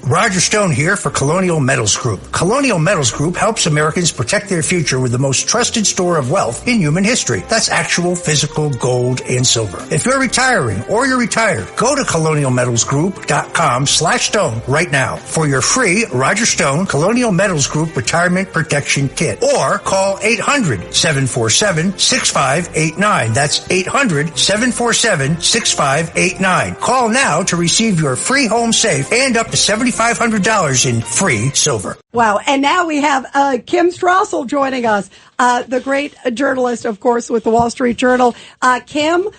Roger Stone here for Colonial Metals Group. Colonial Metals Group helps Americans protect their future with the most trusted store of wealth in human history. That's actual physical gold and silver. If you're retiring or you're retired, go to colonialmetalsgroup.com/stone right now for your free Roger Stone Colonial Metals Group Retirement Protection Kit, or call 800-747-6589. That's 800-747-6589. Call now to receive your free home safe and up to $7,500 in free silver. Wow. And now we have Kim Strassel joining us, the great journalist, of course, with the Wall Street Journal. Kim,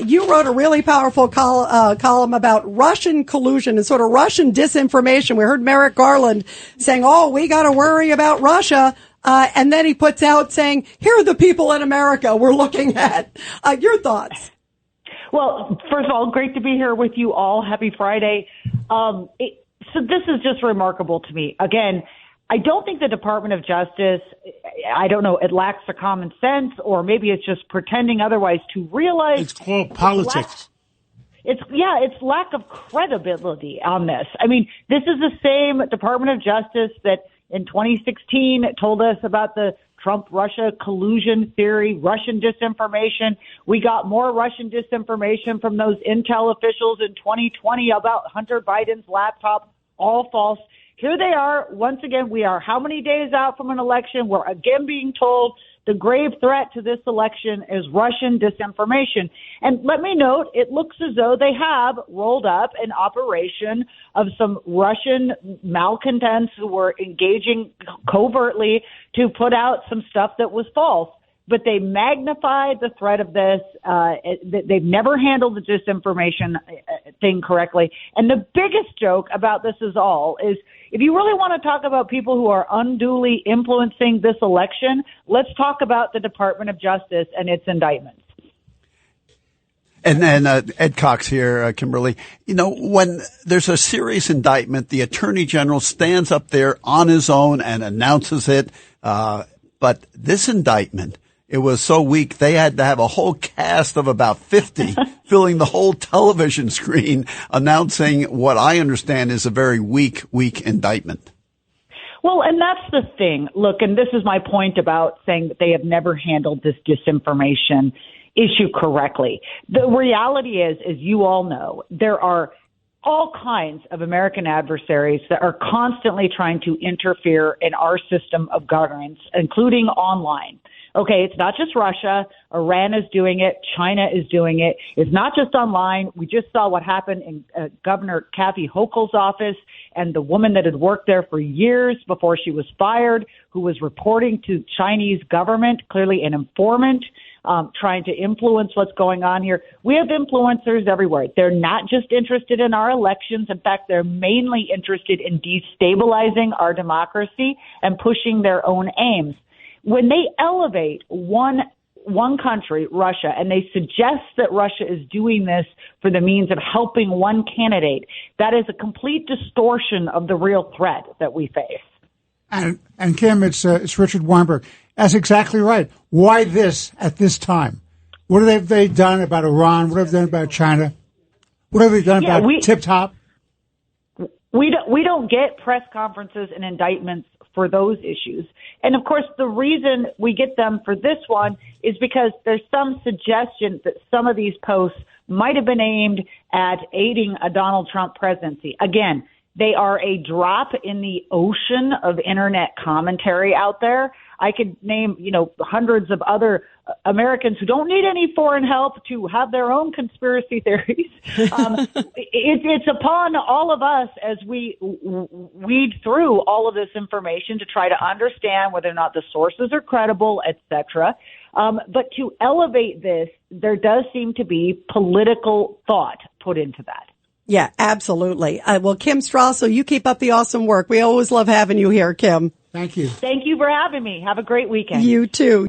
you wrote a really powerful column about Russian collusion and sort of Russian disinformation. We heard Merrick Garland saying, oh, we got to worry about Russia. And then he puts out saying, here are the people in America we're looking at. Your thoughts? Well, first of all, great to be here with you all. Happy Friday. So this is just remarkable to me. Again, I don't think the Department of Justice, I don't know, it lacks the common sense, or maybe it's just pretending otherwise to realize. It's called politics. It's lack of credibility on this. I mean, this is the same Department of Justice that in 2016 told us about the Trump-Russia collusion theory, Russian disinformation. We got more Russian disinformation from those intel officials in 2020 about Hunter Biden's laptop, all false. Here they are. Once again, we are how many days out from an election? We're again being told the grave threat to this election is Russian disinformation. And let me note, it looks as though they have rolled up an operation of some Russian malcontents who were engaging covertly to put out some stuff that was false. But they magnified the threat of this. They've never handled the disinformation thing correctly. And the biggest joke about this is if you really want to talk about people who are unduly influencing this election, let's talk about the Department of Justice and its indictments. And Ed Cox here, Kimberly. You know, when there's a serious indictment, the Attorney General stands up there on his own and announces it. But this indictment, it was so weak, they had to have a whole cast of about 50 filling the whole television screen announcing what I understand is a very weak indictment. Well, and that's the thing. Look, and this is my point about saying that they have never handled this disinformation issue correctly. The reality is, as you all know, there are all kinds of American adversaries that are constantly trying to interfere in our system of governance, including online. Okay, it's not just Russia. Iran is doing it. China is doing it. It's not just online. We just saw what happened in Governor Kathy Hochul's office, and the woman that had worked there for years before she was fired, who was reporting to Chinese government, clearly an informant, trying to influence what's going on here. We have influencers everywhere. They're not just interested in our elections. In fact, they're mainly interested in destabilizing our democracy and pushing their own aims. When they elevate one country, Russia, and they suggest that Russia is doing this for the means of helping one candidate, that is a complete distortion of the real threat that we face. And Kim, it's Richard Weinberg. That's exactly right. Why this at this time? What have they done about Iran? What have they done about China? What have they done about Tip Top? We don't get press conferences and indictments for those issues. And of course, the reason we get them for this one is because there's some suggestion that some of these posts might have been aimed at aiding a Donald Trump presidency. Again, they are a drop in the ocean of internet commentary out there. I could name, hundreds of other Americans who don't need any foreign help to have their own conspiracy theories. It's upon all of us as we weed through all of this information to try to understand whether or not the sources are credible, et cetera. But to elevate this, there does seem to be political thought put into that. Yeah, absolutely. Well, Kim Strassel, you keep up the awesome work. We always love having you here, Kim. Thank you. Thank you for having me. Have a great weekend. You too.